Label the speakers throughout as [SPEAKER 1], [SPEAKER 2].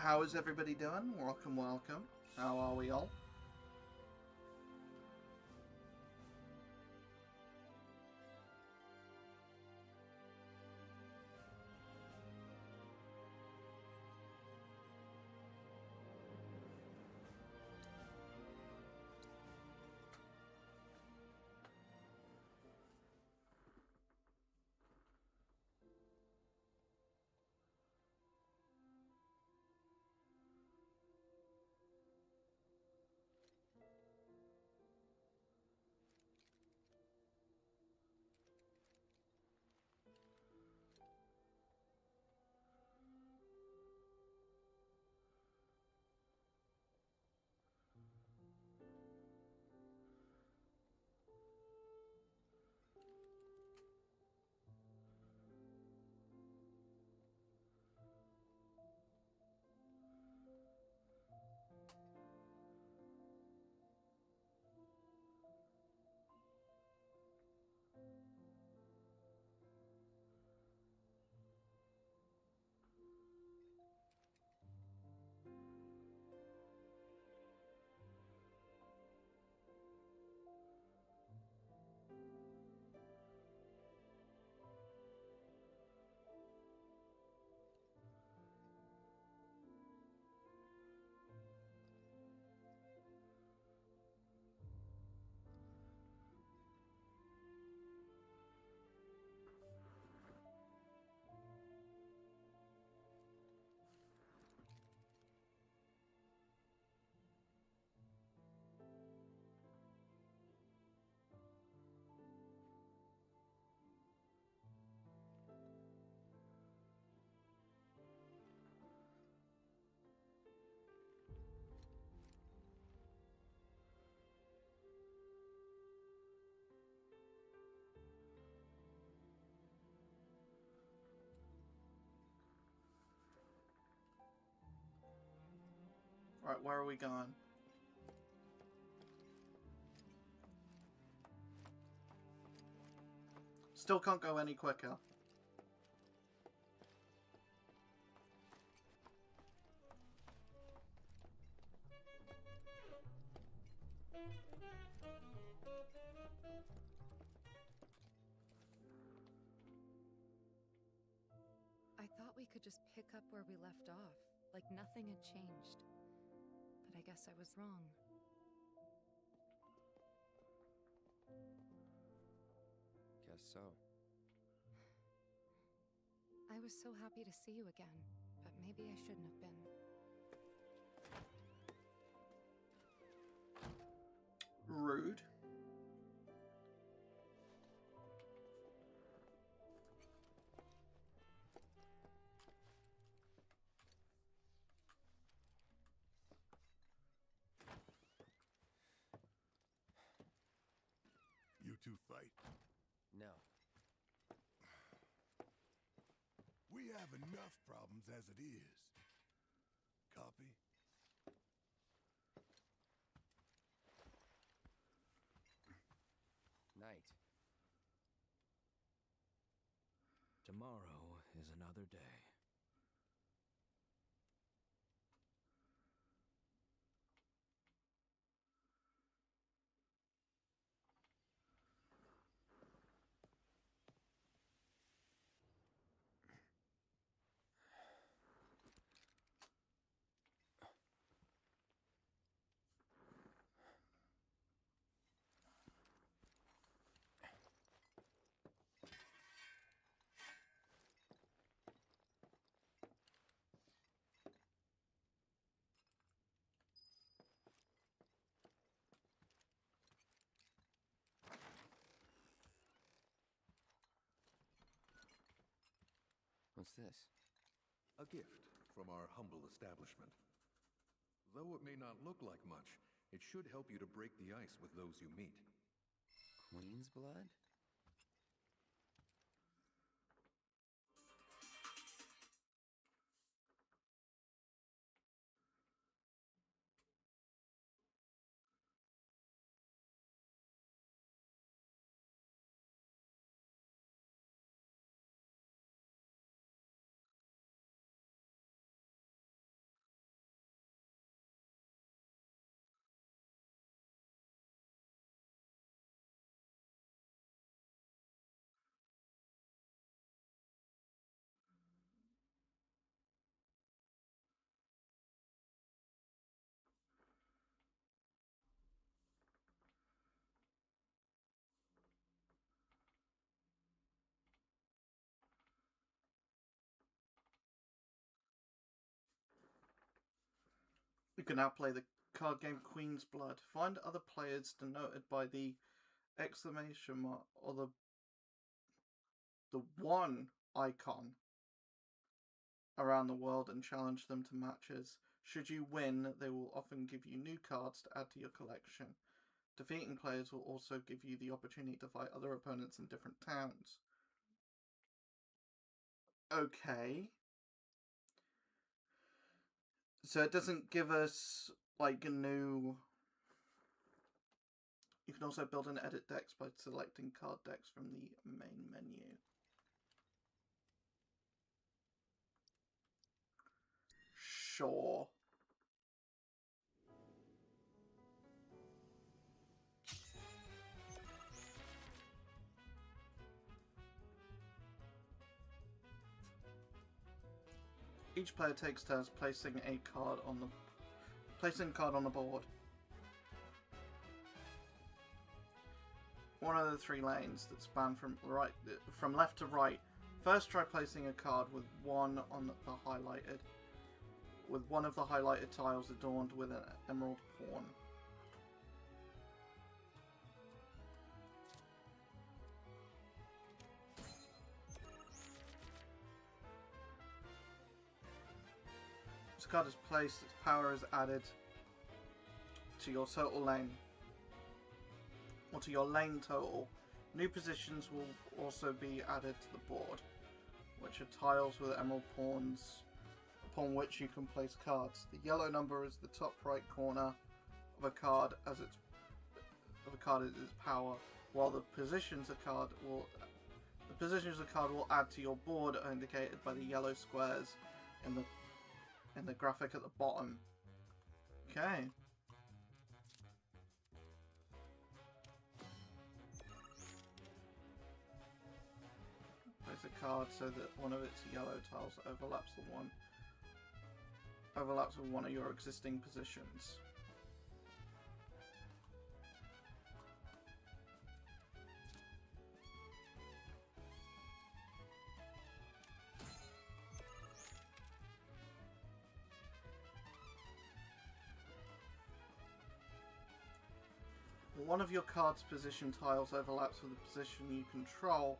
[SPEAKER 1] How is everybody doing? Welcome, welcome. How are we all? Alright, where are we going? Still can't go any quicker.
[SPEAKER 2] I thought we could just pick up where we left off, like nothing had changed. But I guess I was wrong.
[SPEAKER 3] Guess so.
[SPEAKER 2] I was so happy to see you again, but maybe I shouldn't have been.
[SPEAKER 1] Rude.
[SPEAKER 4] You two fight?
[SPEAKER 3] No.
[SPEAKER 4] We have enough problems as it is. copy?
[SPEAKER 3] Night.
[SPEAKER 4] Tomorrow is another day.
[SPEAKER 3] What's this?
[SPEAKER 5] A gift from our humble establishment. Though it may not look like much, it should help you to break the ice with those you meet.
[SPEAKER 3] Queen's blood?
[SPEAKER 1] You can now play the card game Queen's Blood. Find other players denoted by the exclamation mark or the one icon around the world and challenge them to matches. Should you win, they will often give you new cards to add to your collection. Defeating players will also give you the opportunity to fight other opponents in different towns. Okay. So it doesn't give us, like, a new... You can also build and edit decks by selecting card decks from the main menu. Sure. Each player takes turns placing a card on the board. One of the three lanes that span from left to right. First, try placing a card with one of the highlighted tiles adorned with an emerald pawn. This card is placed, its power is added to your total lane, or to your lane total. New positions will also be added to the board, which are tiles with emerald pawns upon which you can place cards. The yellow number is the top right corner of a card as its power, while the positions a card will add to your board are indicated by the yellow squares in the graphic at the bottom. Okay. Place a card so that one of its yellow tiles overlaps with one of your existing positions. One of your card's position tiles overlaps with the position you control.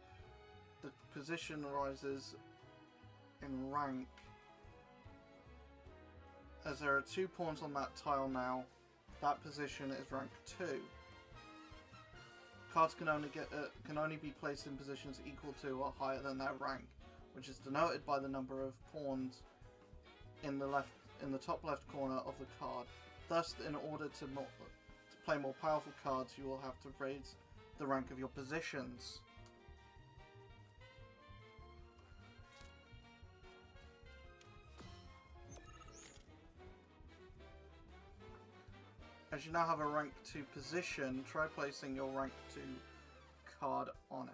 [SPEAKER 1] The position rises in rank. As there are 2 pawns on that tile now, that position is rank 2. Cards can only be placed in positions equal to or higher than their rank, which is denoted by the number of pawns in the in the top left corner of the card. Thus, in order to play more powerful cards, you will have to raise the rank of your positions. As you now have a rank 2 position, try placing your rank 2 card on it.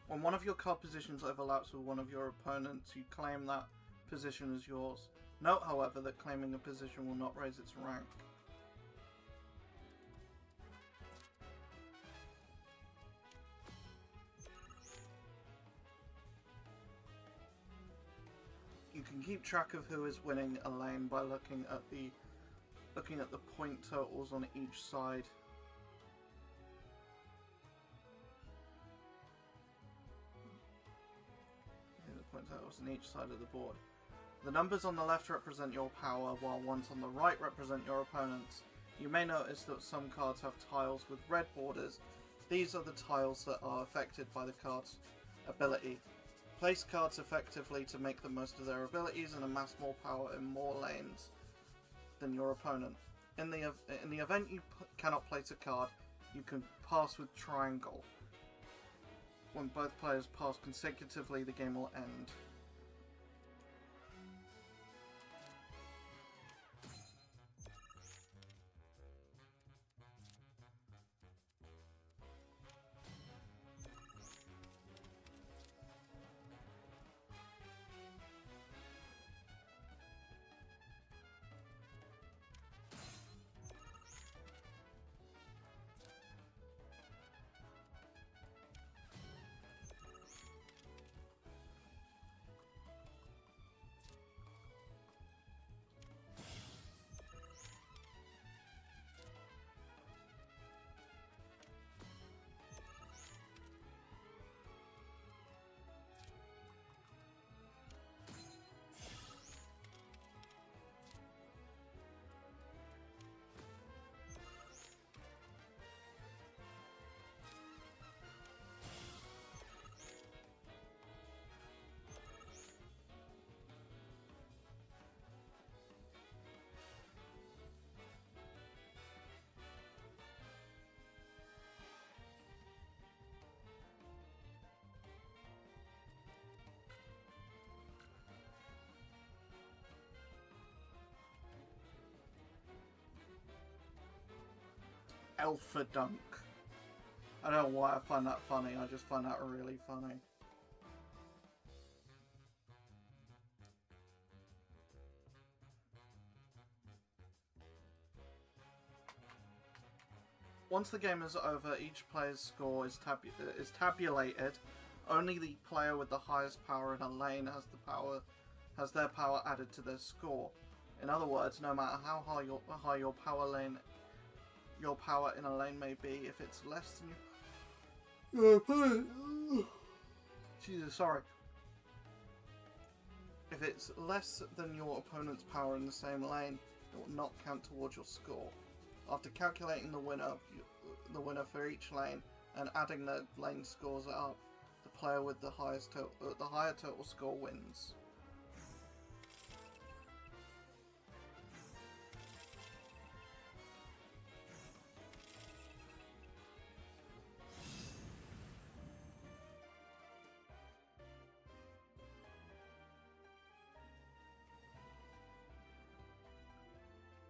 [SPEAKER 1] When one of your card positions overlaps with one of your opponents, you claim that position as yours. Note, however, that claiming a position will not raise its rank. You can keep track of who is winning a lane by looking at the point totals on each side. Point totals on each side of the board. The numbers on the left represent your power, while ones on the right represent your opponent's. You may notice that some cards have tiles with red borders. These are the tiles that are affected by the card's ability. Place cards effectively to make the most of their abilities and amass more power in more lanes than your opponent. In the event you cannot place a card, you can pass with triangle. When both players pass consecutively, the game will end. Alpha Dunk. I don't know why I find that funny, I just find that really funny. Once the game is over, each player's score is tabulated. Only the player with the highest power in a lane has their power added to their score. In other words, no matter how high your power in a lane may be, if it's less than your opponent, Jesus, sorry. If it's less than your opponent's power in the same lane, it will not count towards your score. After calculating the winner for each lane and adding the lane scores up, the player with the higher total score wins.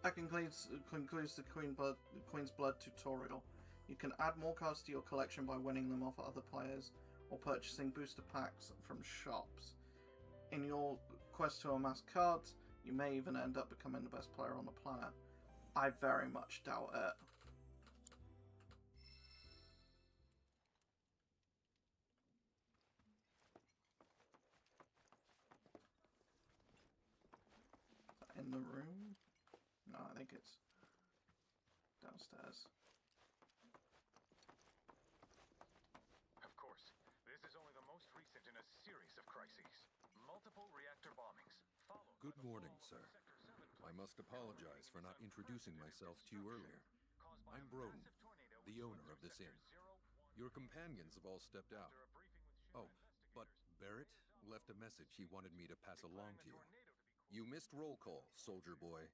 [SPEAKER 1] That concludes the Queen's Blood tutorial. You can add more cards to your collection by winning them off other players or purchasing booster packs from shops. In your quest to amass cards, you may even end up becoming the best player on the planet. I very much doubt it. In the room? No, I think it's downstairs.
[SPEAKER 4] Of course, this is only the most recent in a series of crises. Multiple reactor bombings, followed
[SPEAKER 5] Good
[SPEAKER 4] by the
[SPEAKER 5] morning,
[SPEAKER 4] fall
[SPEAKER 5] sir.
[SPEAKER 4] of Sector 7
[SPEAKER 5] I must apologize for not introducing myself to you earlier. I'm Broden, the owner of this inn. Your companions have all stepped out. Oh, but Barrett left a message he wanted me to pass along to you. You missed roll call, soldier boy.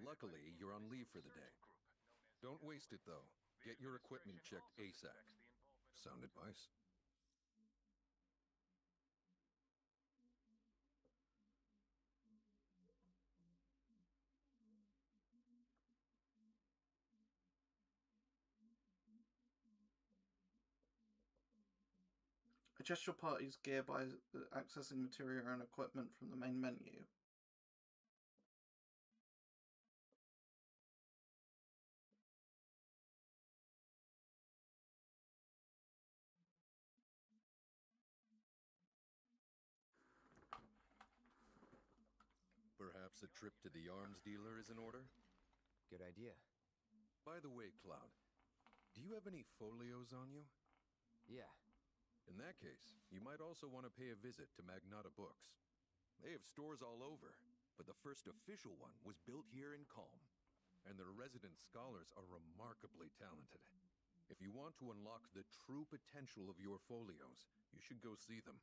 [SPEAKER 5] Luckily, you're on leave for the day. Don't waste it, though. Get your equipment checked ASAP. Sound advice?
[SPEAKER 1] Adjust your party's gear by accessing material and equipment from the main menu.
[SPEAKER 5] Perhaps a trip to the arms dealer is in order?
[SPEAKER 3] Good idea.
[SPEAKER 5] By the way, Cloud, do you have any folios on you?
[SPEAKER 3] Yeah.
[SPEAKER 5] In that case, you might also want to pay a visit to Magnata Books. They have stores all over, but the first official one was built here in Calm, and their resident scholars are remarkably talented. If you want to unlock the true potential of your folios, you should go see them.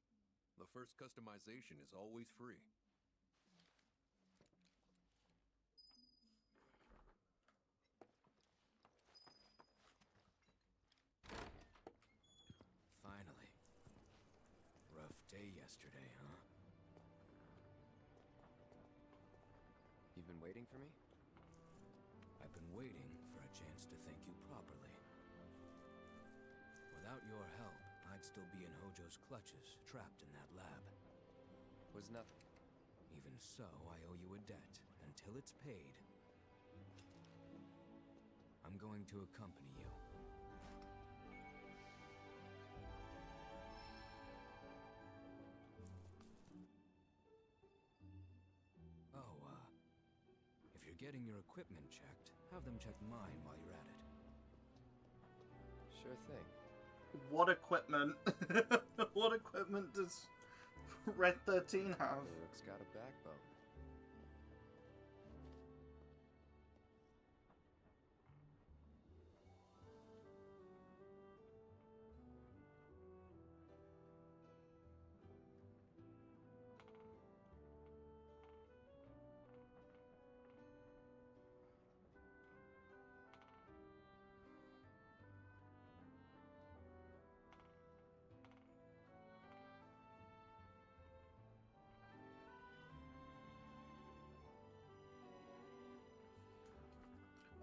[SPEAKER 5] The first customization is always free.
[SPEAKER 3] Finally. Rough day yesterday, huh? You've been waiting for me?
[SPEAKER 6] I've been waiting for a chance to thank you properly. Without your help, I'd still be in Hojo's clutches, trapped in that lab.
[SPEAKER 3] Was nothing.
[SPEAKER 6] Even so, I owe you a debt. Until it's paid, I'm going to accompany you. If you're getting your equipment checked, have them check mine while you're at it.
[SPEAKER 3] Sure thing.
[SPEAKER 1] What equipment? What equipment does Red 13 have?
[SPEAKER 3] Lurk's got a backbone.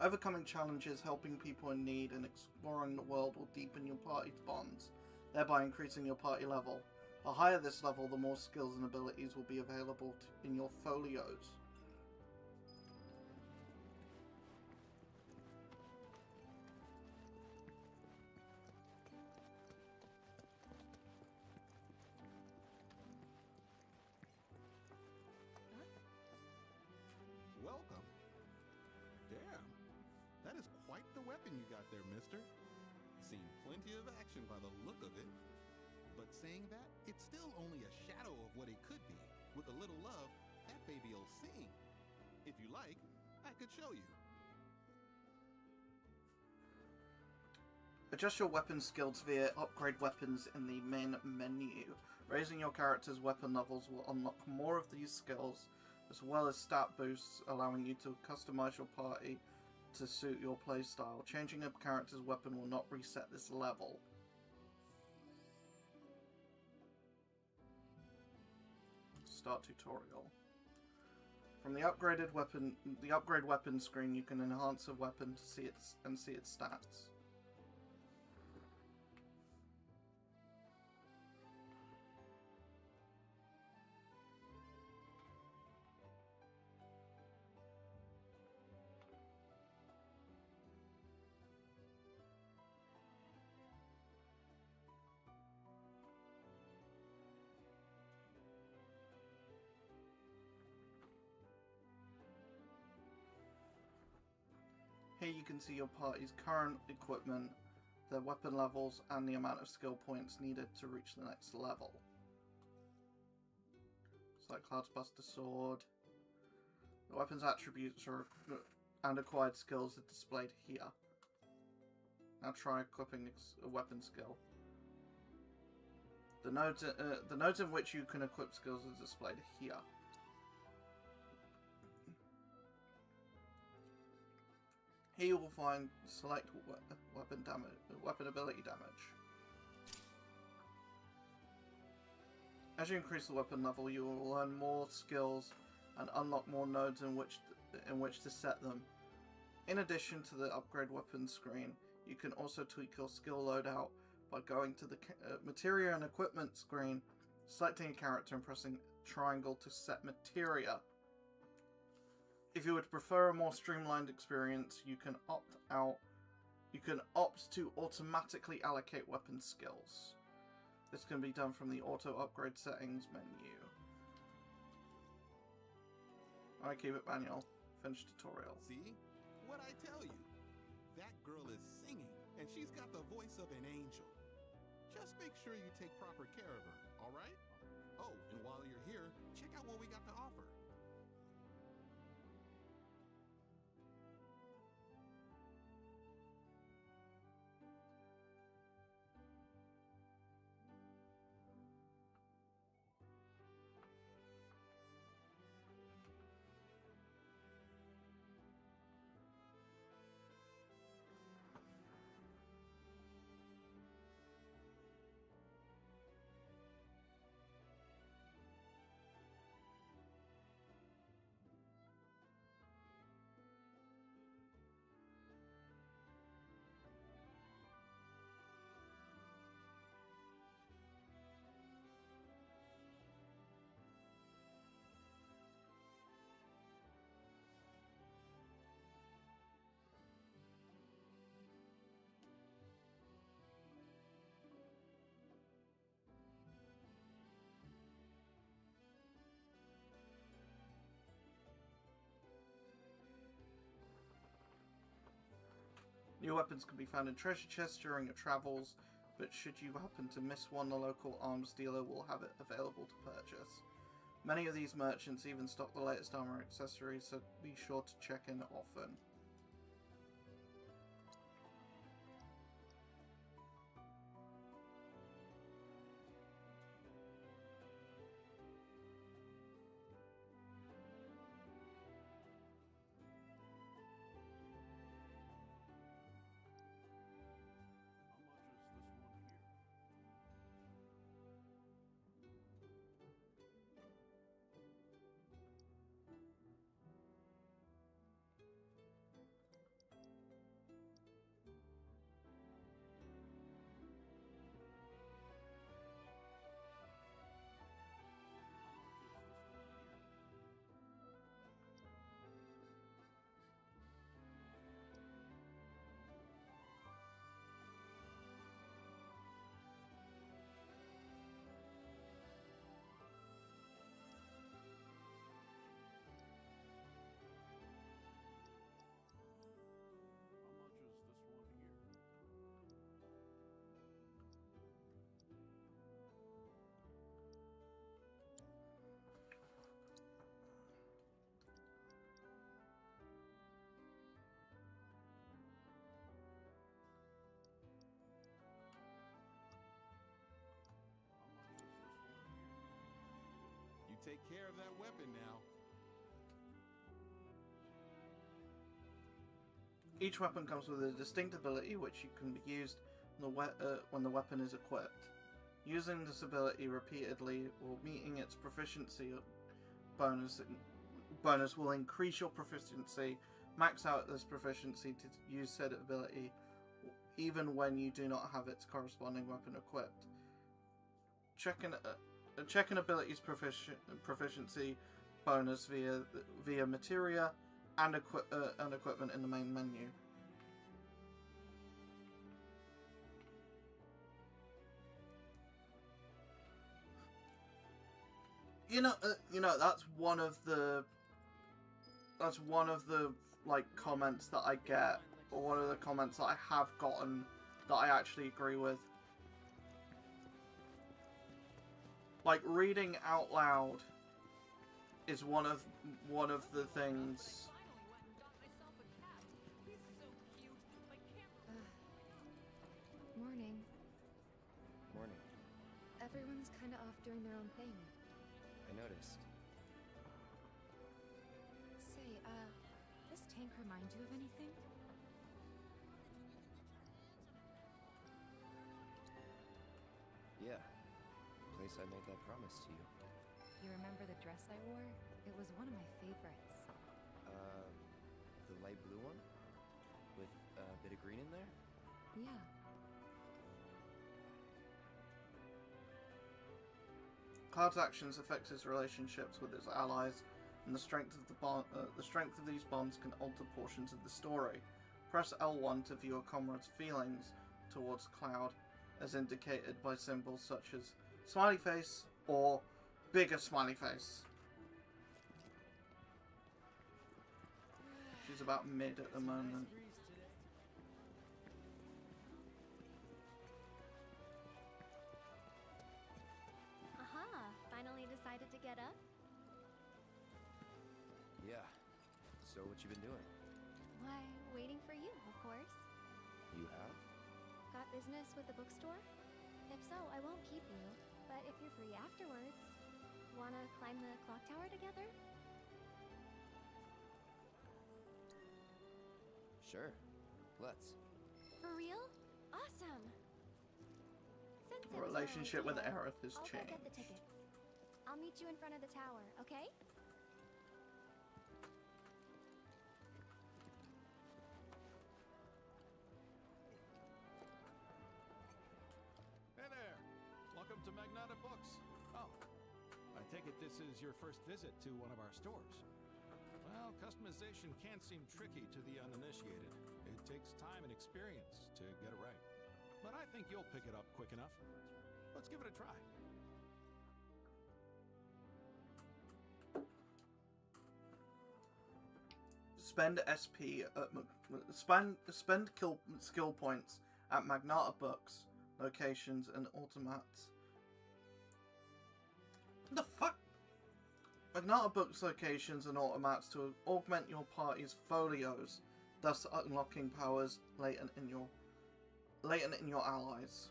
[SPEAKER 1] Overcoming challenges, helping people in need, and exploring the world will deepen your party's bonds, thereby increasing your party level. The higher this level, the more skills and abilities will be available in your folios.
[SPEAKER 7] Welcome. Damn, that is quite the weapon you got there, mister. Seen plenty of action by the look of it. But saying that, it's still only a shadow of what it could be. With a little love, that baby'll sing. If you like, I could show you.
[SPEAKER 1] Adjust your weapon skills via upgrade weapons in the main menu. Raising your character's weapon levels will unlock more of these skills, as well as stat boosts, allowing you to customize your party to suit your playstyle. Changing a character's weapon will not reset this level. Start tutorial. From the upgrade weapon screen, you can enhance a weapon to see its stats. Here you can see your party's current equipment, their weapon levels, and the amount of skill points needed to reach the next level. It's like Cloud's Buster Sword, The weapon's attributes and acquired skills are displayed here. Now try equipping a weapon skill. The nodes in which you can equip skills are displayed here. Here you will find select weapon ability damage. As you increase the weapon level, you will learn more skills and unlock more nodes in which to set them. In addition to the upgrade weapon screen, you can also tweak your skill loadout by going to the materia and equipment screen, selecting a character and pressing triangle to set materia. If you would prefer a more streamlined experience, you can opt to automatically allocate weapon skills. This can be done from the auto upgrade settings menu. Alright, keep it manual. Finish tutorial.
[SPEAKER 7] See? What I tell you? That girl is singing, and she's got the voice of an angel. Just make sure you take proper care of her, alright? Oh, and while you're here, check out what we got to offer.
[SPEAKER 1] New weapons can be found in treasure chests during your travels, but should you happen to miss one, the local arms dealer will have it available to purchase. Many of these merchants even stock the latest armor accessories, so be sure to check in often. Take care of that weapon now. Each weapon comes with a distinct ability which can be used when the weapon is equipped. Using this ability repeatedly or meeting its proficiency bonus will increase your proficiency. Max out this proficiency to use said ability even when you do not have its corresponding weapon equipped. Check an ability's proficiency bonus via materia and equipment in the main menu. You know that's one of the like comments that I get, or one of the comments that I have gotten that I actually agree with. Like, reading out loud is one of the things.
[SPEAKER 2] Morning.
[SPEAKER 3] Morning.
[SPEAKER 2] Everyone's kind of off doing their own thing.
[SPEAKER 3] I noticed.
[SPEAKER 2] Say, this tank remind you of anything?
[SPEAKER 3] Yeah. The place I made that promise to you.
[SPEAKER 2] You remember the dress I wore? It was one of my favorites.
[SPEAKER 3] The light blue one? With a bit of green in there?
[SPEAKER 2] Yeah.
[SPEAKER 1] Cloud's actions affect his relationships with his allies, and the strength of these bonds can alter portions of the story. Press L1 to view a comrade's feelings towards Cloud, as indicated by symbols such as smiley face or bigger smiley face. She's about mid at the moment.
[SPEAKER 8] Aha! Finally decided to get up?
[SPEAKER 3] Yeah. So what you been doing?
[SPEAKER 8] Why, waiting for you, of course.
[SPEAKER 3] You have?
[SPEAKER 8] Got business with the bookstore? If so, I won't keep you. But if you're free afterwards, wanna climb the clock tower together?
[SPEAKER 3] Sure. Let's.
[SPEAKER 8] For real? Awesome! Since
[SPEAKER 1] The
[SPEAKER 8] it was our
[SPEAKER 1] relationship with
[SPEAKER 8] idea,
[SPEAKER 1] Aerith has
[SPEAKER 8] I'll go get the
[SPEAKER 1] changed.
[SPEAKER 8] tickets. I'll meet you in front of the tower, okay?
[SPEAKER 9] Hey there! Welcome to Magnata Books. Oh, I take it this is your first visit to one of our stores. Well, customization can seem tricky to the uninitiated. It takes time and experience to get it right. But I think you'll pick it up quick enough. Let's give it a try.
[SPEAKER 1] Spend SP at spend skill points at Magnata Books locations and automats. What the fuck? Magnata Books locations and automats to augment your party's folios, thus unlocking powers latent in your allies.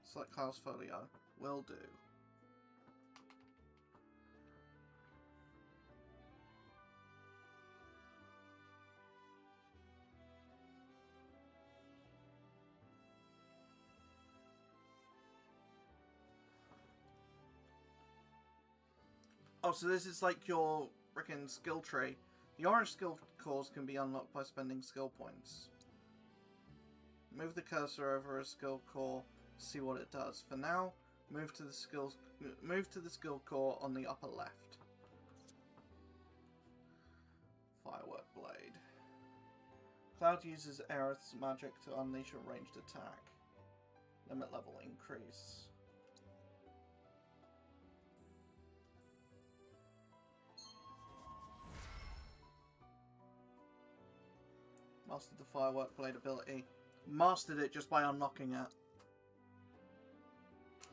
[SPEAKER 1] Select Cloud's folio. Will do. Oh, so this is like your freaking skill tree. The orange skill cores can be unlocked by spending skill points. Move the cursor over a skill core to see what it does. For now, move to the skill core on the upper left. Firework Blade. Cloud uses Aerith's magic to unleash a ranged attack. Limit level increase. Mastered the Firework Blade ability. Mastered it just by unlocking it.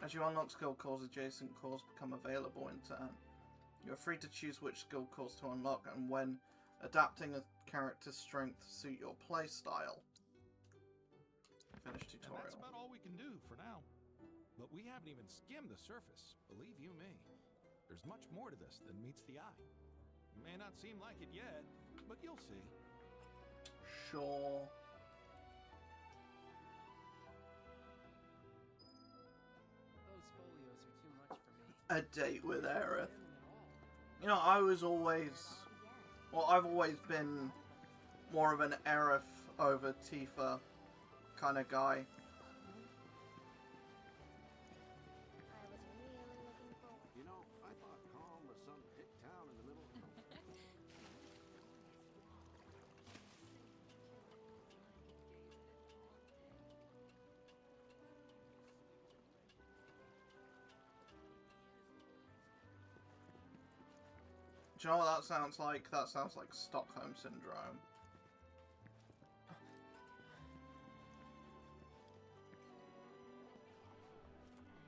[SPEAKER 1] As you unlock skill cores, adjacent cores become available in turn. You are free to choose which skill cores to unlock and when adapting a character's strength to suit your playstyle. Finish tutorial.
[SPEAKER 9] And that's about all we can do for now. But we haven't even skimmed the surface, believe you me. There's much more to this than meets the eye. May not seem like it yet, but you'll see.
[SPEAKER 1] Sure.
[SPEAKER 10] Those folios are too much for me.
[SPEAKER 1] A date with Aerith. You know, I was always... Well, I've always been more of an Aerith over Tifa kind of guy.
[SPEAKER 8] I was really looking forward.
[SPEAKER 11] You know, I thought Calm was some hick town in the middle.
[SPEAKER 1] Do you know what that sounds like? That sounds like Stockholm Syndrome.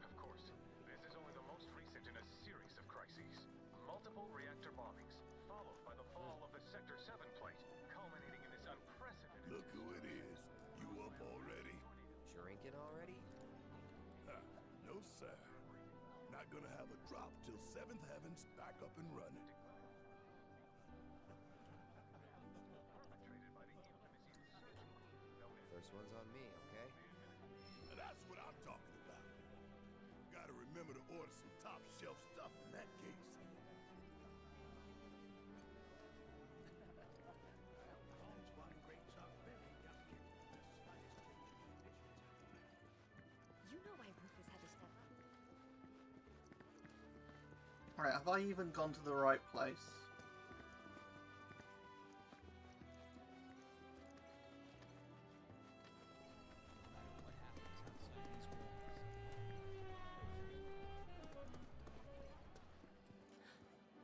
[SPEAKER 4] Of course, this is only
[SPEAKER 12] sir. Not gonna have a drop till 7th Heaven's back up and running.
[SPEAKER 3] First one's on me, okay?
[SPEAKER 12] And that's what I'm talking about. Gotta remember to order some top shelf stuff in that case.
[SPEAKER 8] You know why Rufus had to step up.
[SPEAKER 1] Alright, have I even gone to the right place?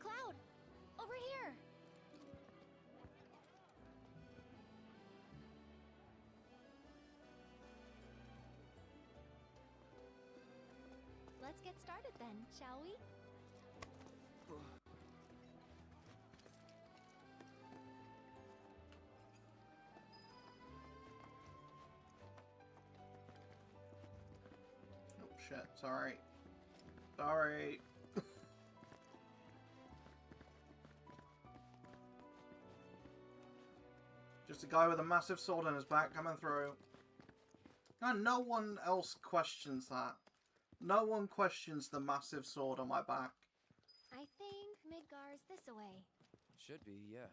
[SPEAKER 8] Cloud! Over here! Let's get started then, shall we?
[SPEAKER 1] Oh shit, sorry. Sorry. Just a guy with a massive sword on his back coming through. And no one else questions that. No one questions the massive sword on my back.
[SPEAKER 8] I think Midgar's this away.
[SPEAKER 3] Should be, yeah.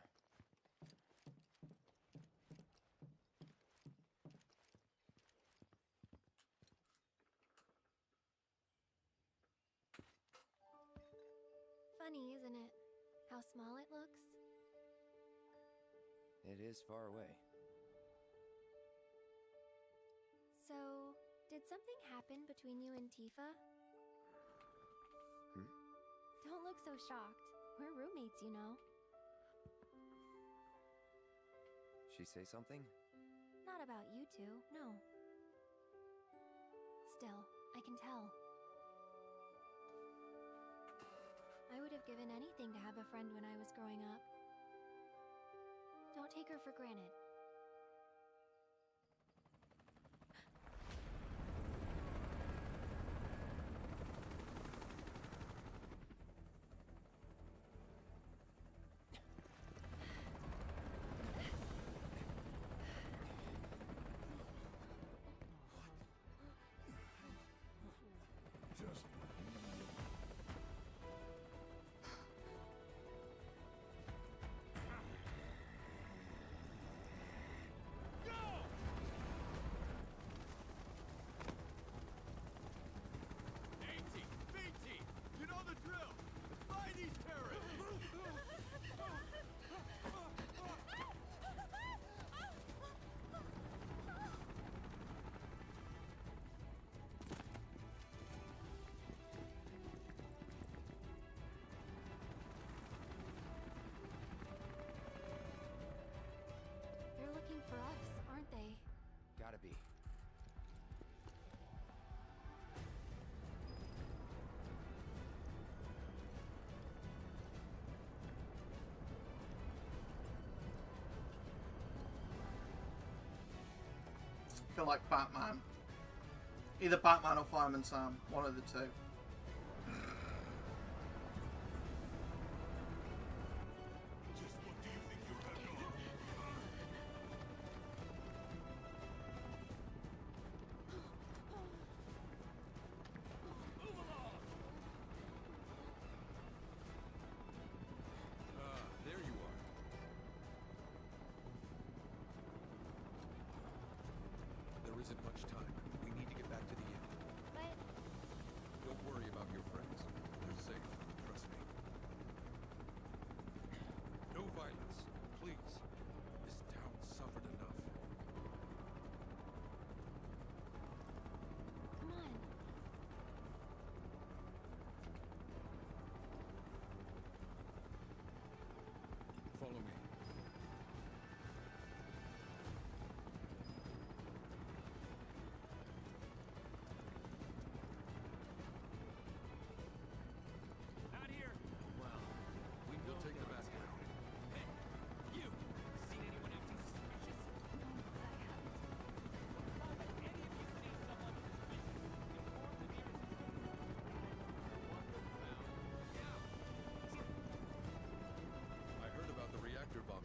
[SPEAKER 8] Funny, isn't it? How small it looks?
[SPEAKER 3] It is far away.
[SPEAKER 8] So, did something happen between you and Tifa?
[SPEAKER 3] Hmm?
[SPEAKER 8] Don't look so shocked. We're roommates, you know.
[SPEAKER 3] She say something?
[SPEAKER 8] Not about you two, no. Still, I can tell. I would have given anything to have a friend when I was growing up. Don't take her for granted.
[SPEAKER 12] Just
[SPEAKER 9] You know the drill! Find these terrorists!
[SPEAKER 8] They're looking for us, aren't they?
[SPEAKER 3] Gotta be.
[SPEAKER 1] I feel like Batman. Either Batman or Fireman Sam. One of the two.
[SPEAKER 12] Just what do you think you're having on?
[SPEAKER 9] Move along!
[SPEAKER 5] There you are. There isn't much time. We need to get back to the inn.
[SPEAKER 8] But
[SPEAKER 5] Don't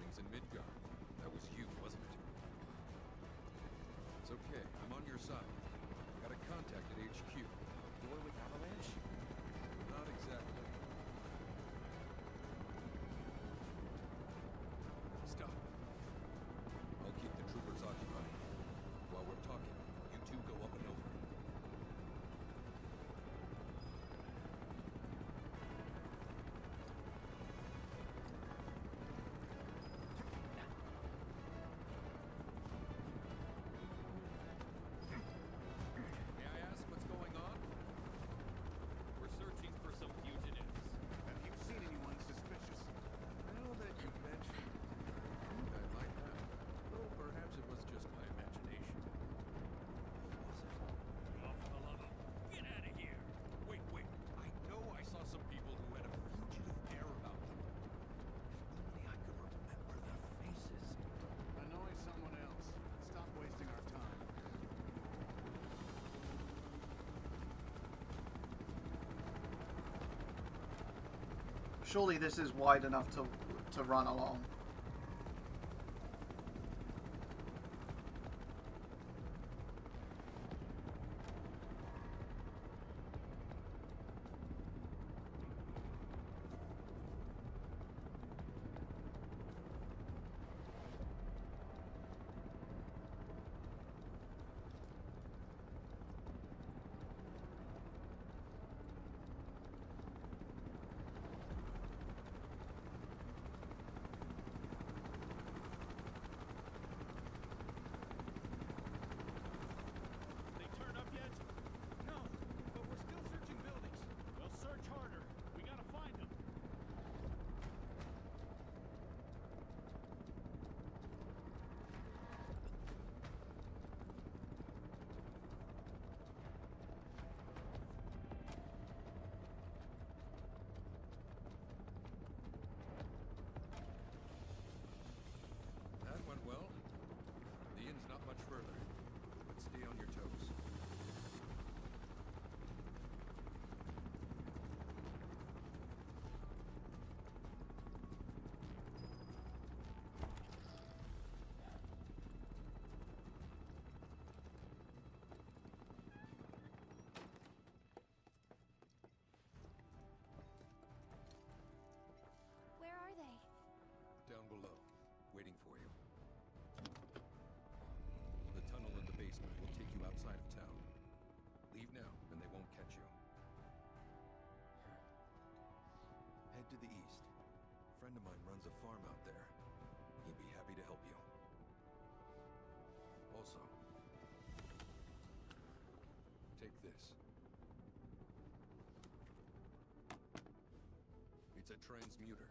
[SPEAKER 5] things in Midgard. That was you, wasn't it? It's okay. I'm on your side. Got a contact at HQ.
[SPEAKER 3] You're with Avalanche?
[SPEAKER 5] Not exactly. Stop. I'll keep the troopers occupied. While we're talking, you two go up and over. May I ask what's going on?
[SPEAKER 4] We're searching for some fugitives.
[SPEAKER 12] Have you seen anyone suspicious?
[SPEAKER 5] Now that you mention it, I think I might have. Though perhaps it was just my imagination. What was it?
[SPEAKER 4] Oh, for the love of... Get out of here!
[SPEAKER 5] Wait. I know I saw some people who had a fugitive air about them. If only I could remember their faces.
[SPEAKER 11] Annoy someone else. Stop wasting our time.
[SPEAKER 1] Surely this is wide enough to run along.
[SPEAKER 4] They turn up yet? No, but we're still searching buildings. We'll search harder. We gotta find them.
[SPEAKER 5] That went well. The inn's not much further, but stay on your toes.
[SPEAKER 8] Where are they?
[SPEAKER 5] Down below, waiting for you. The tunnel in the basement will take you outside of town. Leave now, and they won't catch you. Head to the east. A friend of mine runs a farm out there. He'd be happy to help you. Also, take this. It's a transmuter.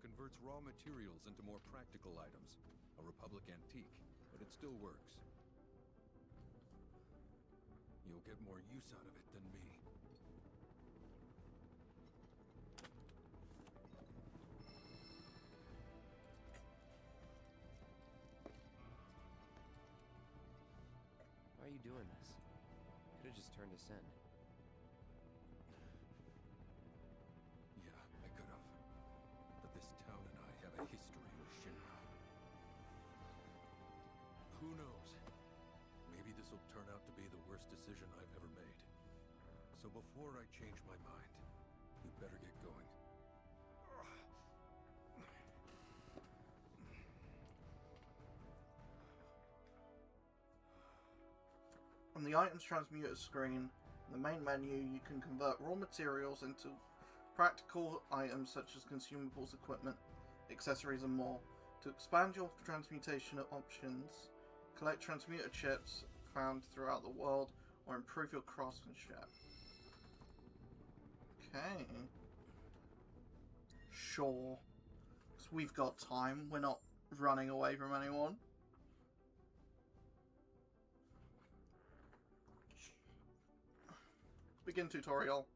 [SPEAKER 5] Converts raw materials into more practical items. A Republic antique, but it still works. You'll get more use out of it than me.
[SPEAKER 3] Why are you doing this? Could have just turned us in.
[SPEAKER 5] Yeah, I could have. But this town and I have a history with Shinra. Who knows? Maybe this will turn out to be the worst decision I've ever made. So before I change my mind, you better get going.
[SPEAKER 1] On the items transmuter screen, in the main menu, you can convert raw materials into practical items such as consumables, equipment, accessories, and more. To expand your transmutation options, collect transmuter chips found throughout the world, or improve your craftsmanship. Okay. Sure. 'Cause we've got time, we're not running away from anyone. Begin tutorial.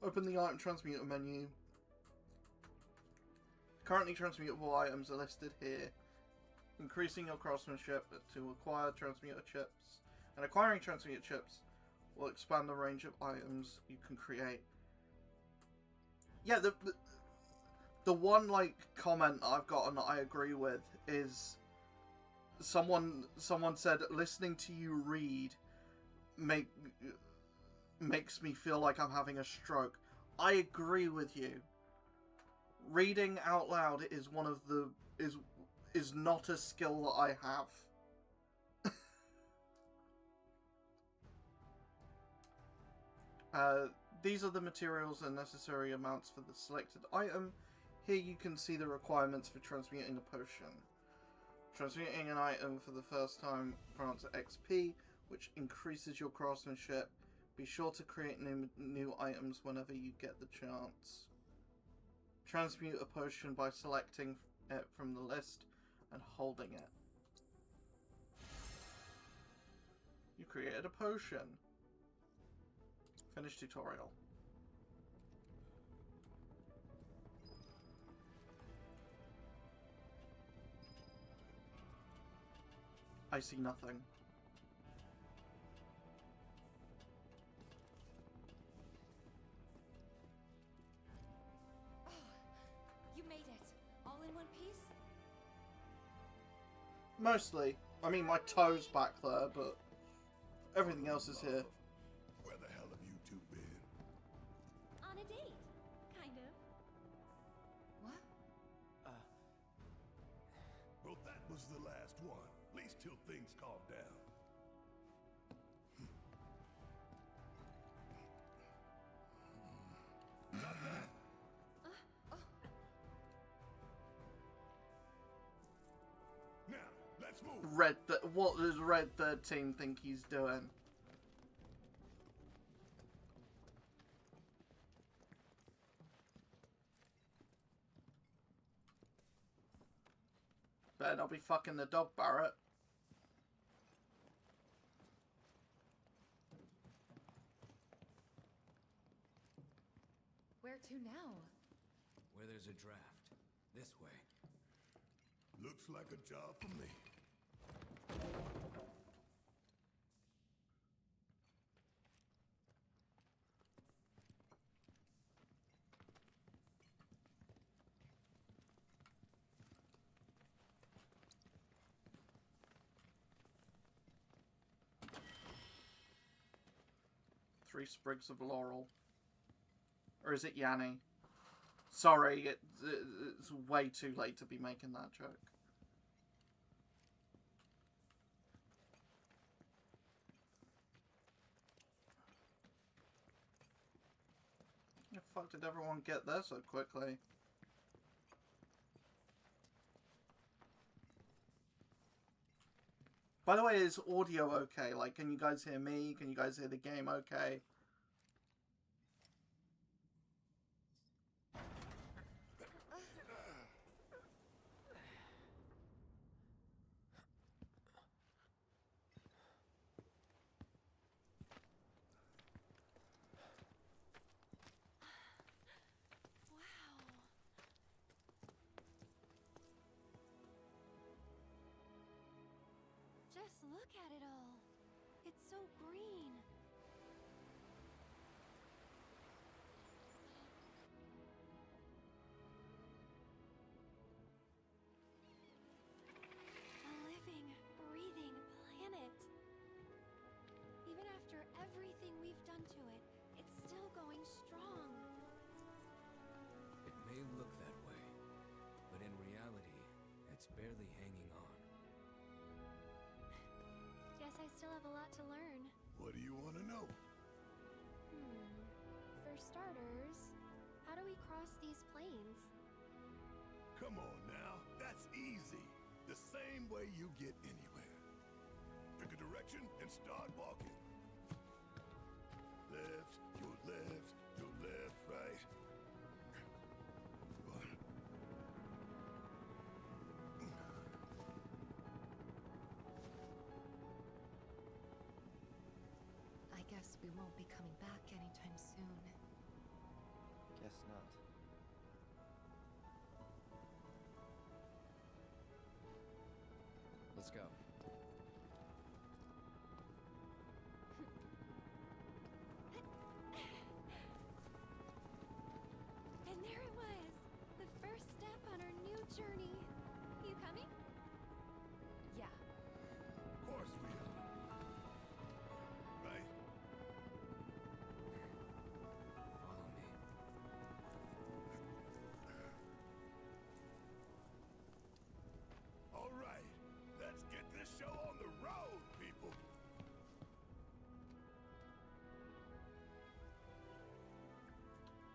[SPEAKER 1] Open the item transmuter menu. Currently transmutable items are listed here. Increasing your craftsmanship to acquire transmuter chips. And acquiring transmuter chips will expand the range of items you can create. Yeah, The one like comment I've gotten that I agree with is someone said listening to you read makes me feel like I'm having a stroke. I agree with you. Reading out loud is one of the is not a skill that I have. These are the materials and necessary amounts for the selected item. Here you can see the requirements for transmuting a potion. Transmuting an item for the first time grants XP, which increases your craftsmanship. Be sure to create new items whenever you get the chance. Transmute a potion by selecting it from the list and holding it. You created a potion. Finish tutorial. I see nothing.
[SPEAKER 2] Oh, you made it. All in one piece?
[SPEAKER 1] Mostly. I mean, my toe's back there, but everything else is here.
[SPEAKER 12] Where the hell have you two been?
[SPEAKER 8] On a date, kind of.
[SPEAKER 2] What?
[SPEAKER 12] Well, that was the last one. At least till things calm down. Not that. Now, let's move.
[SPEAKER 1] What does Red 13 think he's doing? Better not be fucking the dog, Barrett.
[SPEAKER 2] Where to now?
[SPEAKER 6] Where there's a draft. This way.
[SPEAKER 12] Looks like a job for me.
[SPEAKER 1] Three sprigs of laurel. Or is it Yanni? Sorry, it's way too late to be making that joke. How the fuck did everyone get there so quickly? By the way, is audio okay? Like, can you guys hear me? Can you guys hear the game okay?
[SPEAKER 8] Just look at it all. It's so green. A living, breathing planet. Even after everything we've done to it, it's still going strong.
[SPEAKER 6] It may look that way, but in reality, it's barely hanging on.
[SPEAKER 8] Guess I still have a lot to learn.
[SPEAKER 12] What do you want to know?
[SPEAKER 8] For starters, how do we cross these plains?
[SPEAKER 12] Come on now, that's easy. The same way you get anywhere. Pick a direction and start walking. Left, your left, right. What?
[SPEAKER 2] I guess we won't be coming back anytime soon.
[SPEAKER 3] Guess not. Let's go.
[SPEAKER 8] And there it was! The first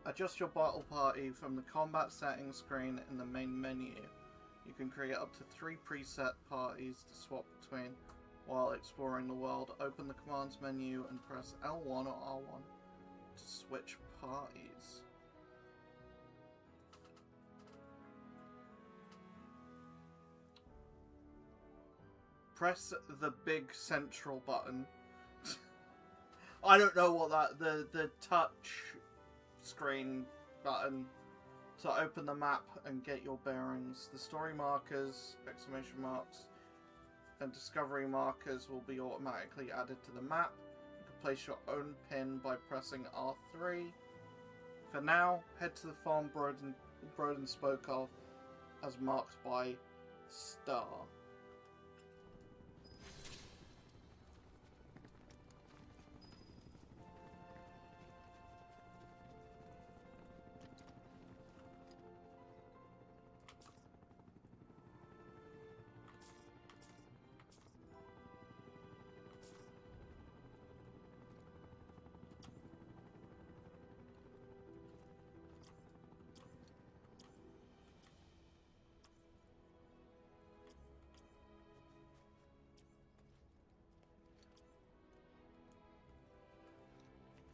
[SPEAKER 1] Adjust your battle party from the combat settings screen in the main menu. You can create up to 3 preset parties to swap between while exploring the world. Open the commands menu and press L1 or R1 to switch parties. Press the big central button. I don't know what that, the touch screen button to open the map and get your bearings. The story markers, exclamation marks, and discovery markers will be automatically added to the map. You can place your own pin by pressing R3. For now, head to the farm Broden spoke of as marked by star.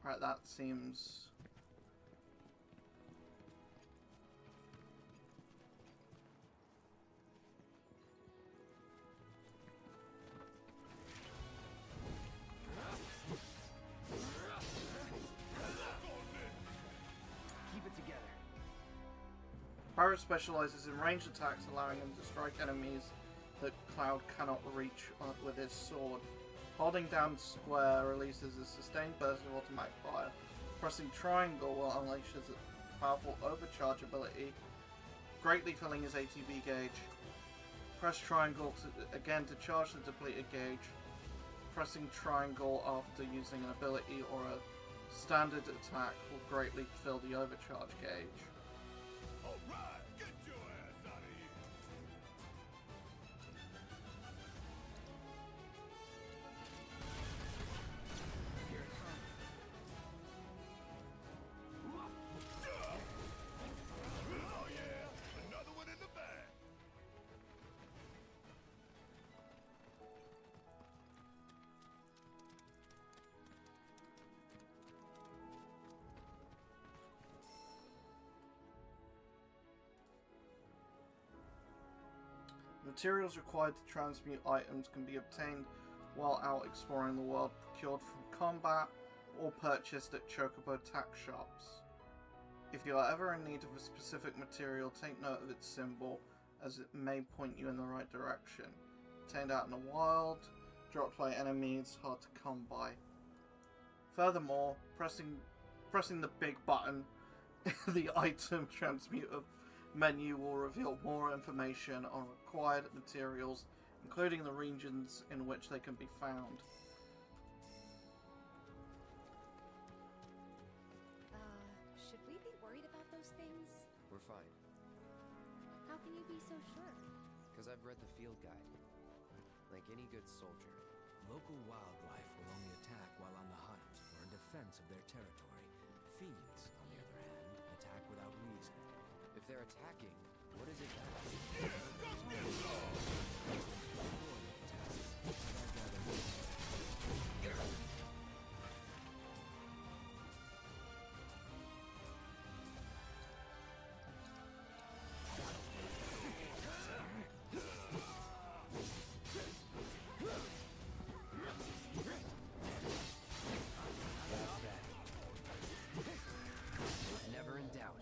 [SPEAKER 1] Right, that seems...
[SPEAKER 10] Keep it together.
[SPEAKER 1] Pirate specializes in ranged attacks, allowing him to strike enemies that Cloud cannot reach with his sword. Holding down square releases a sustained burst of automatic fire. Pressing triangle will unleashes a powerful overcharge ability, greatly filling his ATB gauge. Press triangle again to charge the depleted gauge. Pressing triangle after using an ability or a standard attack will greatly fill the overcharge gauge.
[SPEAKER 12] Alright, get your ass out of here!
[SPEAKER 10] Here it comes.
[SPEAKER 12] Oh yeah, another one in the bag!
[SPEAKER 1] Materials required to transmute items can be obtained while out exploring the world, procured from combat, or purchased at Chocobo tack shops. If you are ever in need of a specific material, take note of its symbol, as it may point you in the right direction. Obtained out in the wild, dropped by enemies, hard to come by. Furthermore, pressing the big button in the item transmuter menu will reveal more information on required materials, including the regions in which they can be found.
[SPEAKER 2] Should we be worried about those things?
[SPEAKER 3] We're fine,
[SPEAKER 8] How can you be so sure?
[SPEAKER 3] because I've read the field guide. Like any good soldier.
[SPEAKER 6] Local wildlife will only attack while on the hunt or in defense of their territory. Fiends, on the other hand, attack without reason.
[SPEAKER 3] If they're attacking, what is it that?
[SPEAKER 10] Never in doubt.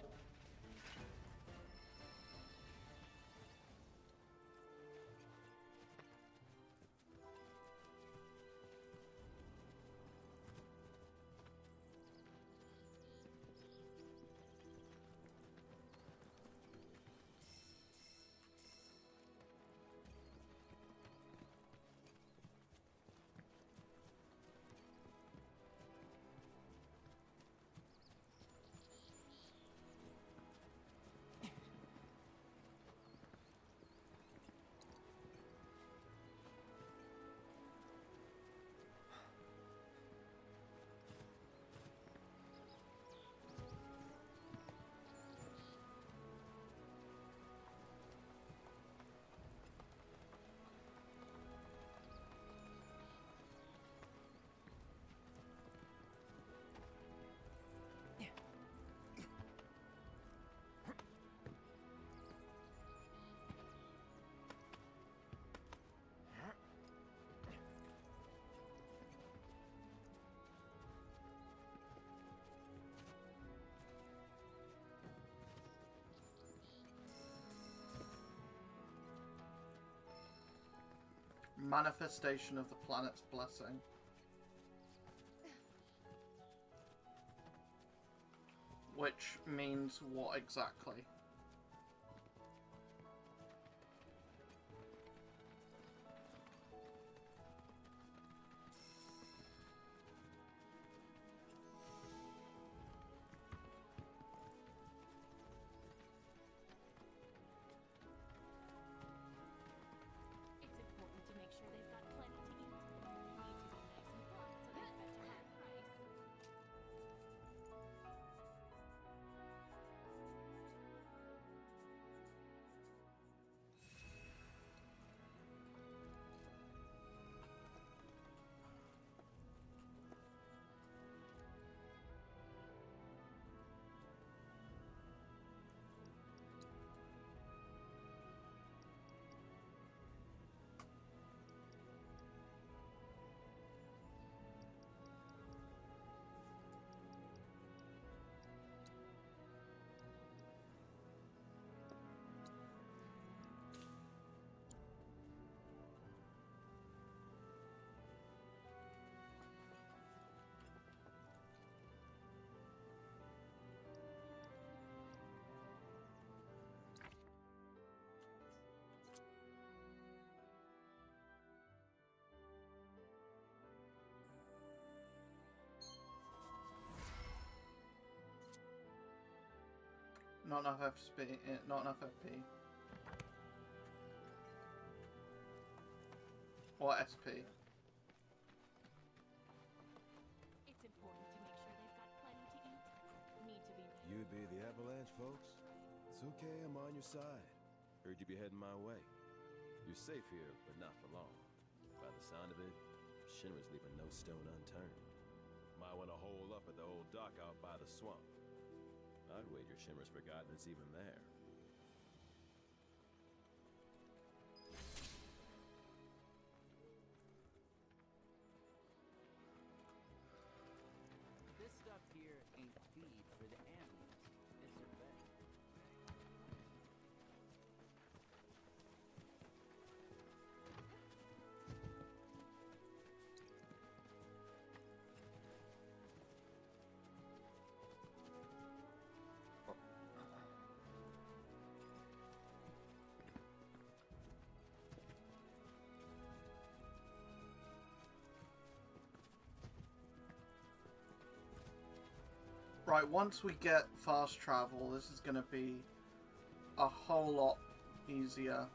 [SPEAKER 1] Manifestation of the planet's blessing. Which means what exactly? Not enough FP. Not enough FP. Or SP.
[SPEAKER 13] It's important to make sure they've got plenty to eat. Need to be.
[SPEAKER 14] You be the Avalanche, folks? It's okay, I'm on your side. Heard you be heading my way. You're safe here, but not for long. By the sound of it, Shinra's leaving no stone unturned. Might want to hole up at the old dock out by the swamp. I'd wager Shinra's forgotten it's even there.
[SPEAKER 10] This stuff here ain't feed for the animals. It's their bed.
[SPEAKER 1] Right, once we get fast travel, this is going to be a whole lot easier.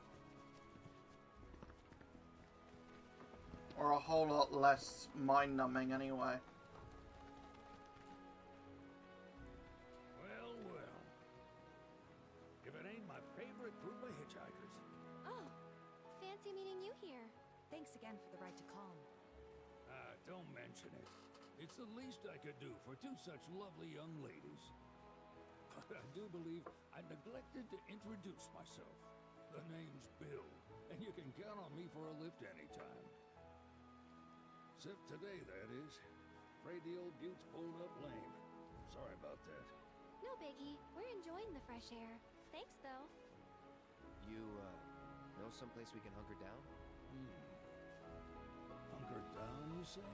[SPEAKER 1] Or a whole lot less mind-numbing anyway.
[SPEAKER 4] Well, well. If it ain't my favorite group of hitchhikers.
[SPEAKER 8] Oh, fancy meeting you here.
[SPEAKER 2] Thanks again for the ride to Calm.
[SPEAKER 4] Don't mention it. It's the least I could do for two such lovely young ladies. But I do believe I neglected to introduce myself. The name's Bill, and you can count on me for a lift anytime. Except today, that is. Afraid the old bute's pulled up lame. Sorry about that.
[SPEAKER 8] No biggie. We're enjoying the fresh air. Thanks, though.
[SPEAKER 3] You, know someplace we can hunker down?
[SPEAKER 4] Hunker down, you say?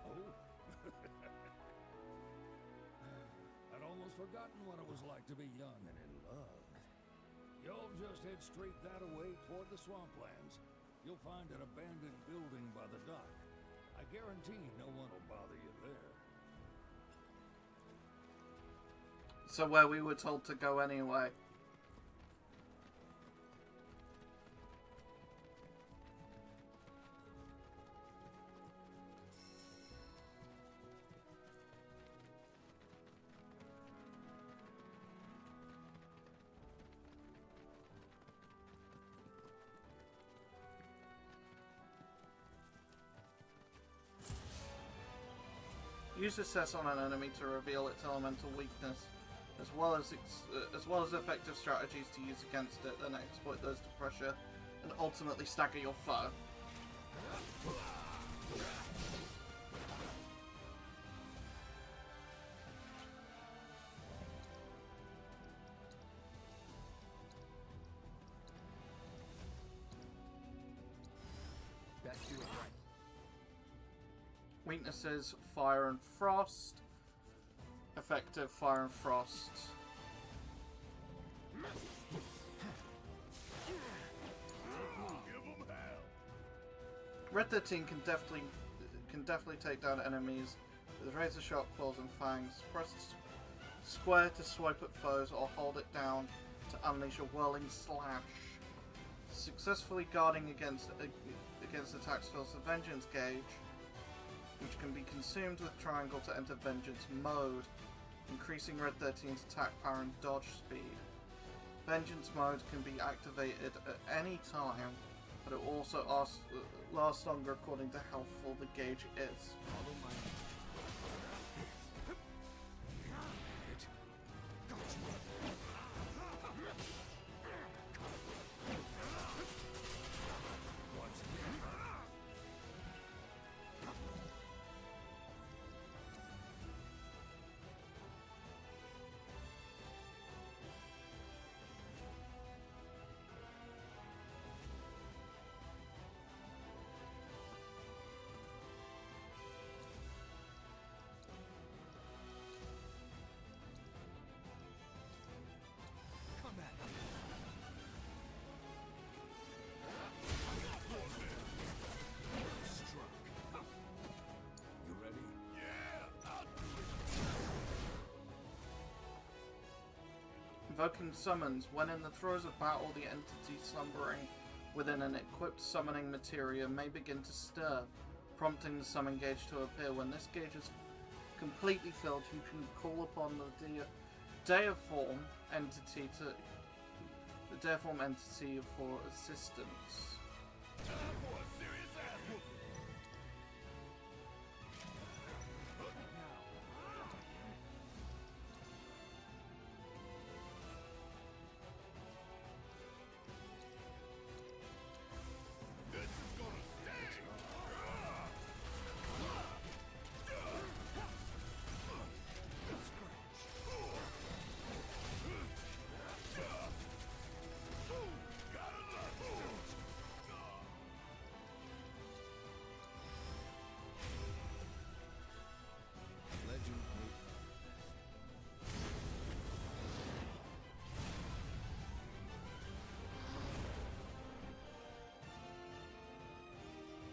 [SPEAKER 4] Oh. I'd almost forgotten what it was like to be young and in love. Y'all just head straight that away toward the swamplands. You'll find an abandoned building by the dock. I guarantee no one will bother you there.
[SPEAKER 1] So where we were told to go anyway. Use assess on an enemy to reveal its elemental weakness, as well as effective strategies to use against it, then exploit those to pressure and ultimately stagger your foe.
[SPEAKER 10] best do it right.
[SPEAKER 1] Weaknesses: fire and frost. Effective: fire and frost. Red 13 can definitely take down enemies with razor sharp claws and fangs. Press square to swipe at foes, or hold it down to unleash a whirling slash. Successfully guarding against attacks fills the vengeance gauge, which can be consumed with triangle to enter vengeance mode, increasing Red 13's attack power and dodge speed. Vengeance mode can be activated at any time, but it also lasts longer according to how full the gauge is.
[SPEAKER 6] Follow my lead.
[SPEAKER 1] Invoking summons. When in the throes of battle, the entity slumbering within an equipped summoning materia may begin to stir, prompting the summon gauge to appear. When this gauge is completely filled, you can call upon the deiform entity for assistance.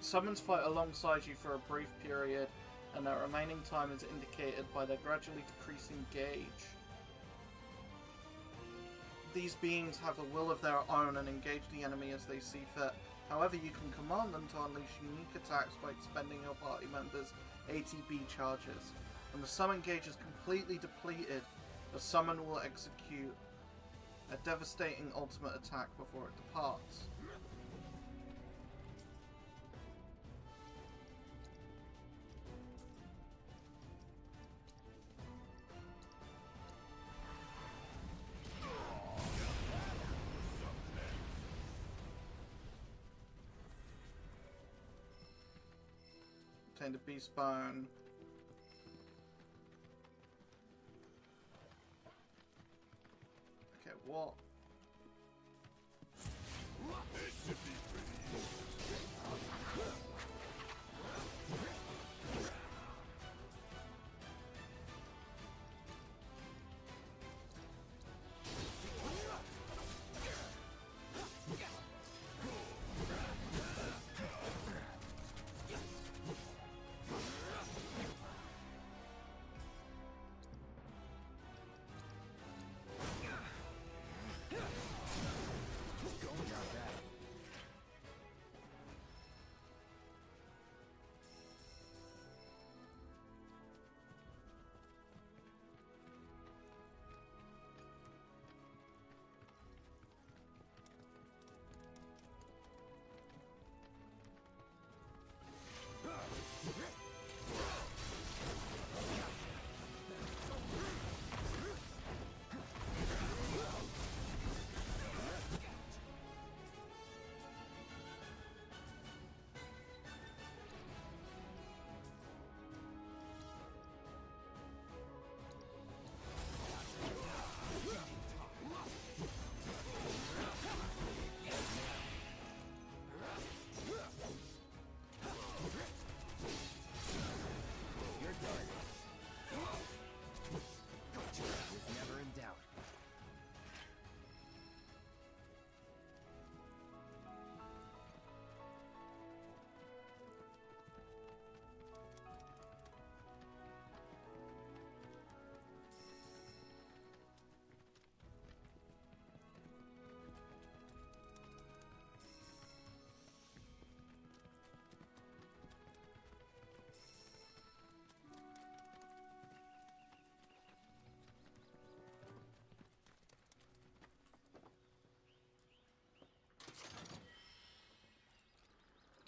[SPEAKER 1] Summons fight alongside you for a brief period, and their remaining time is indicated by their gradually decreasing gauge. These beings have a will of their own and engage the enemy as they see fit. However, you can command them to unleash unique attacks by expending your party members' ATB charges. When the summon gauge is completely depleted, the summon will execute a devastating ultimate attack before it departs. Obtained a beast bone. Okay, what?
[SPEAKER 12] This should be pretty easy.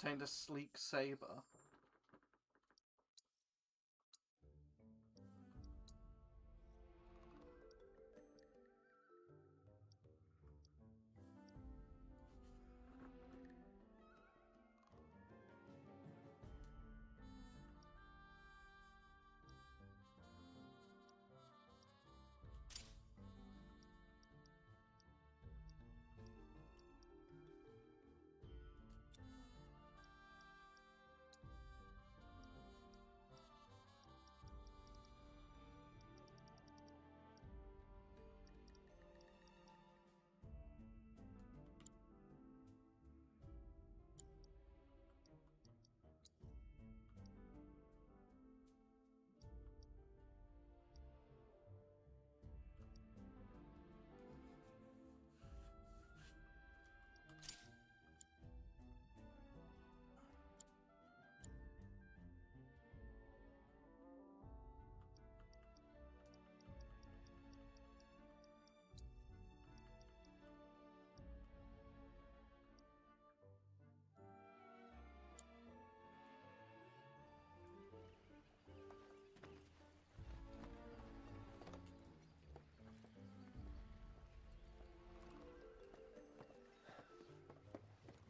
[SPEAKER 1] obtained a sleek saber.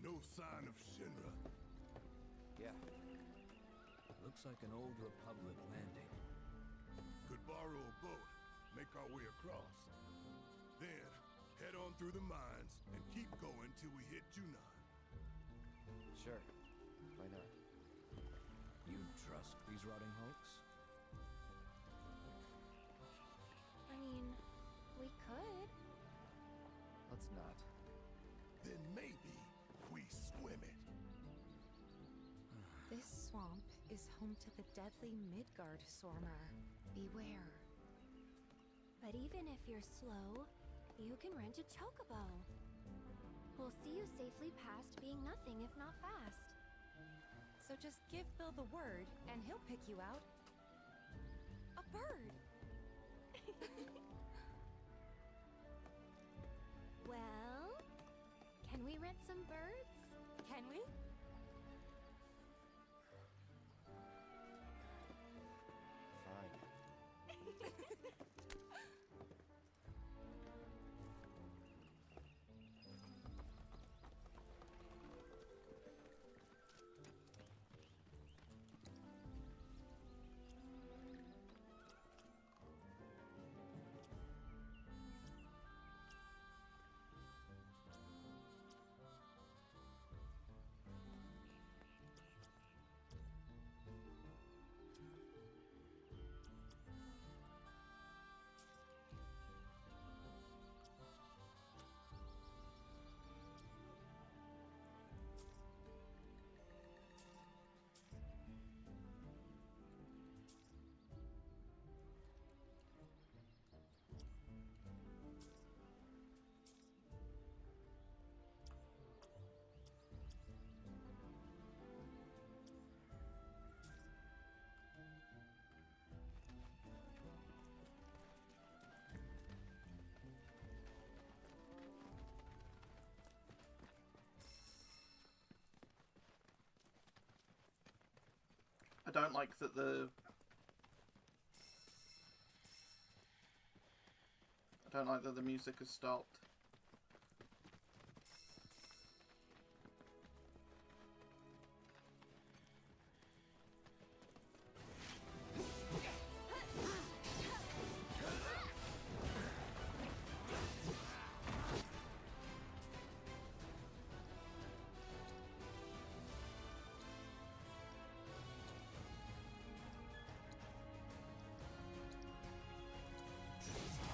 [SPEAKER 12] No sign of Shinra.
[SPEAKER 6] Yeah. Looks like an old Republic landing.
[SPEAKER 12] Could borrow a boat, make our way across. Then, head on through the mines and keep going till we hit Junon.
[SPEAKER 3] Sure. Why not?
[SPEAKER 6] You trust these rotting hulks?
[SPEAKER 8] I mean, we could.
[SPEAKER 3] Let's not.
[SPEAKER 12] Then maybe we swim it.
[SPEAKER 2] This swamp is home to the deadly Midgard Sormer. Beware.
[SPEAKER 8] But even if you're slow, you can rent a chocobo. We'll see you safely past being nothing if not fast.
[SPEAKER 2] So just give Bill the word, and he'll pick you out. A bird!
[SPEAKER 8] Well, can we rent some birds?
[SPEAKER 2] Can we?
[SPEAKER 3] Fine.
[SPEAKER 1] I don't like that the music has stopped.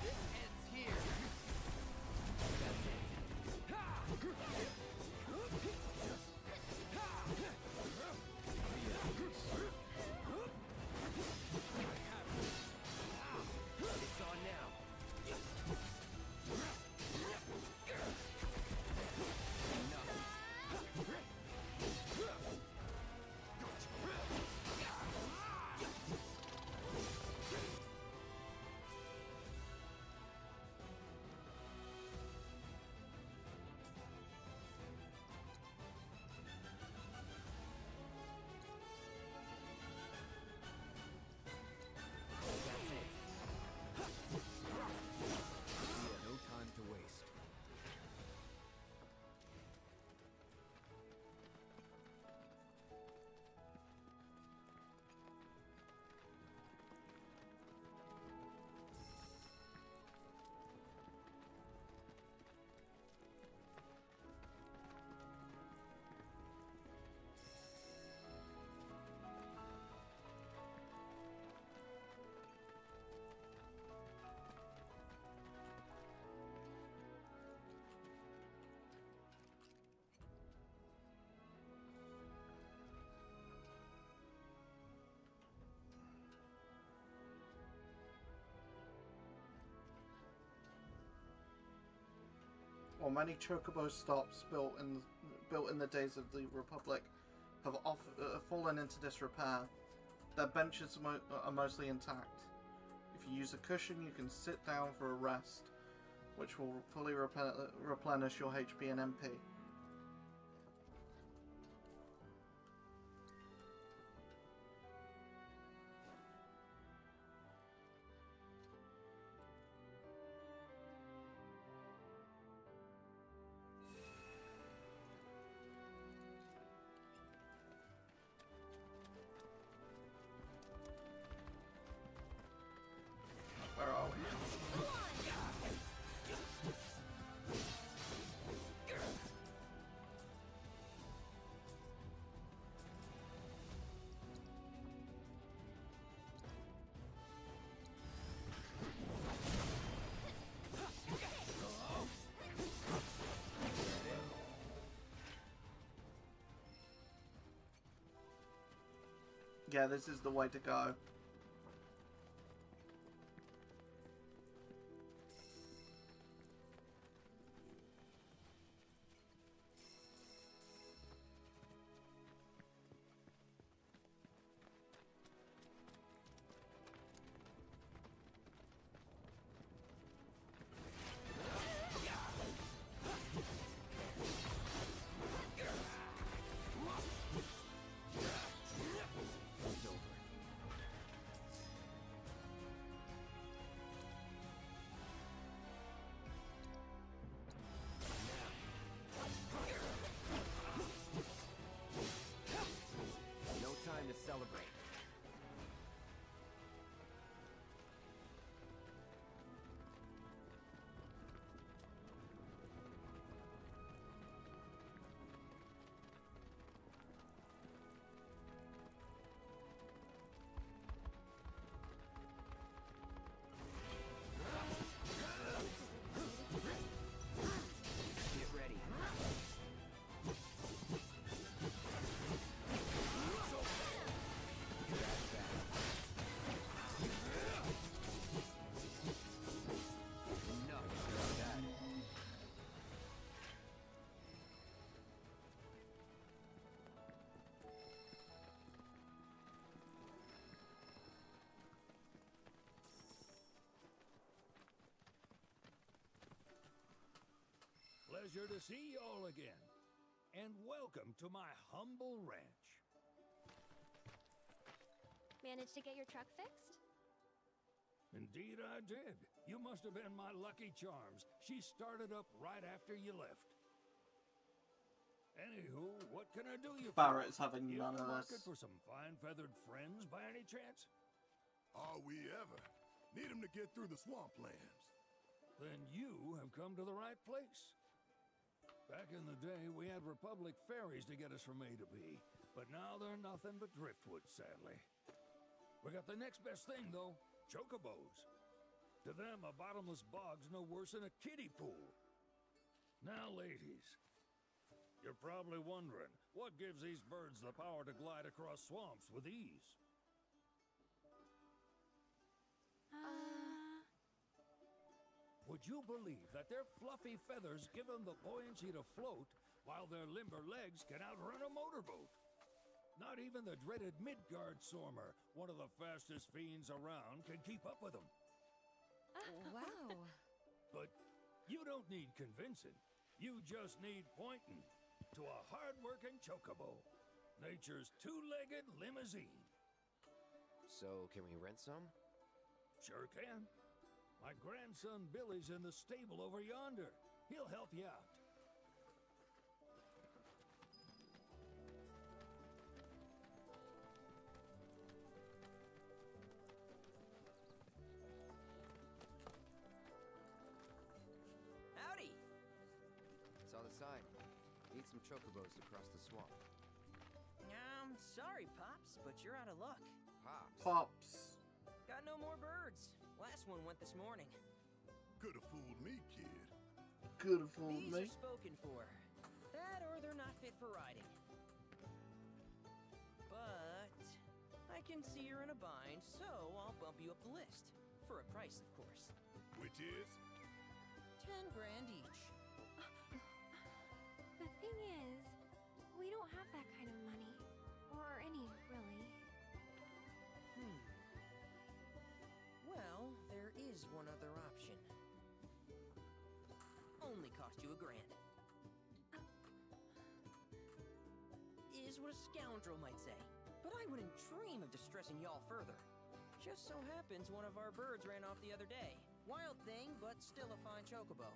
[SPEAKER 10] This ends here.
[SPEAKER 1] While many chocobo stops built in the days of the Republic have fallen into disrepair, their benches are mostly intact. If you use a cushion, you can sit down for a rest, which will fully replenish your HP and MP. Where are we? Yeah, this is the way to go.
[SPEAKER 3] Celebrate. Get ready.
[SPEAKER 4] Pleasure to see y'all again. And welcome to my humble ranch.
[SPEAKER 8] Managed to get your truck fixed?
[SPEAKER 4] Indeed I did. You must have been my lucky charms. She started up right after you left. Anywho, what can I do you for?
[SPEAKER 1] Barrett's having
[SPEAKER 4] You
[SPEAKER 1] none
[SPEAKER 4] in the
[SPEAKER 1] of
[SPEAKER 4] market
[SPEAKER 1] this.
[SPEAKER 4] for some fine feathered friends by any chance?
[SPEAKER 12] Are we ever? Need him to get through the swamplands.
[SPEAKER 4] Then you have come to the right place. Back in the day, we had Republic ferries to get us from A to B, but now they're nothing but driftwood, sadly. We got the next best thing, though, chocobos. To them, a bottomless bog's no worse than a kiddie pool. Now, ladies, you're probably wondering, what gives these birds the power to glide across swamps with ease? Would you believe that their fluffy feathers give them the buoyancy to float, while their limber legs can outrun a motorboat? Not even the dreaded Midgard Sormer, one of the fastest fiends around, can keep up with them.
[SPEAKER 2] Wow.
[SPEAKER 4] But you don't need convincing. You just need pointing to a hard-working chocobo. Nature's two-legged limousine.
[SPEAKER 3] So, can we rent some?
[SPEAKER 4] Sure can. My grandson Billy's in the stable over yonder. He'll help you out.
[SPEAKER 3] Howdy! Saw the sign. Need some chocobos to cross the swamp.
[SPEAKER 10] Sorry, Pops, but you're out of luck.
[SPEAKER 3] Pops?
[SPEAKER 1] Pops.
[SPEAKER 10] Got no more birds. Last one went this morning.
[SPEAKER 12] Could have fooled me, kid.
[SPEAKER 1] Could have fooled
[SPEAKER 10] These
[SPEAKER 1] me.
[SPEAKER 10] are spoken for. That or they're not fit for riding. But I can see you're in a bind, so I'll bump you up the list. For a price, of course.
[SPEAKER 12] Which is?
[SPEAKER 10] 10 grand each.
[SPEAKER 8] The thing is, we don't have that kind of money. Or any, really.
[SPEAKER 10] Well, there is one other option. Only cost you $1,000. Is what a scoundrel might say. But I wouldn't dream of distressing y'all further. Just so happens one of our birds ran off the other day. Wild thing, but still a fine chocobo.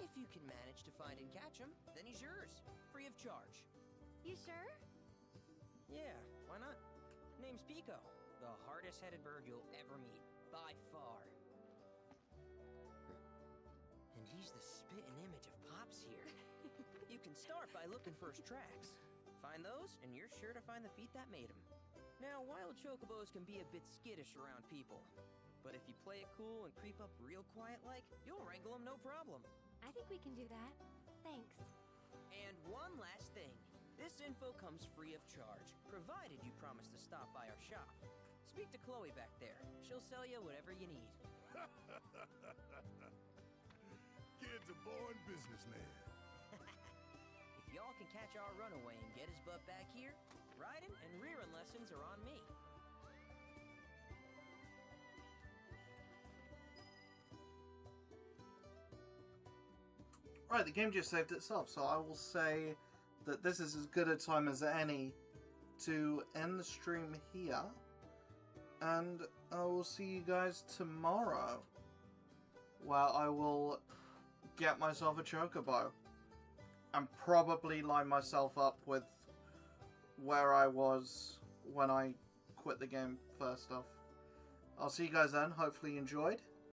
[SPEAKER 10] If you can manage to find and catch him, then he's yours. Free of charge.
[SPEAKER 8] You sure?
[SPEAKER 10] Yeah, why not? Name's Pico. The hardest-headed bird you'll ever meet. By far. And he's the spitting image of Pops here. You can start by looking for his tracks. Find those, and you're sure to find the feet that made him. Now, wild chocobos can be a bit skittish around people. But if you play it cool and creep up real quiet-like, you'll wrangle them no problem.
[SPEAKER 8] I think we can do that. Thanks.
[SPEAKER 10] And one last thing. This info comes free of charge, provided you promise to stop by our shop. Speak to Chloe back there. She'll sell you whatever you need.
[SPEAKER 12] Kid's a born businessman.
[SPEAKER 10] If y'all can catch our runaway and get his butt back here, riding and rearing lessons are on me.
[SPEAKER 1] Right, the game just saved itself, so I will say that this is as good a time as any to end the stream here. And I will see you guys tomorrow, where I will get myself a chocobo and probably line myself up with where I was when I quit the game first off. I'll see you guys then. Hopefully you enjoyed.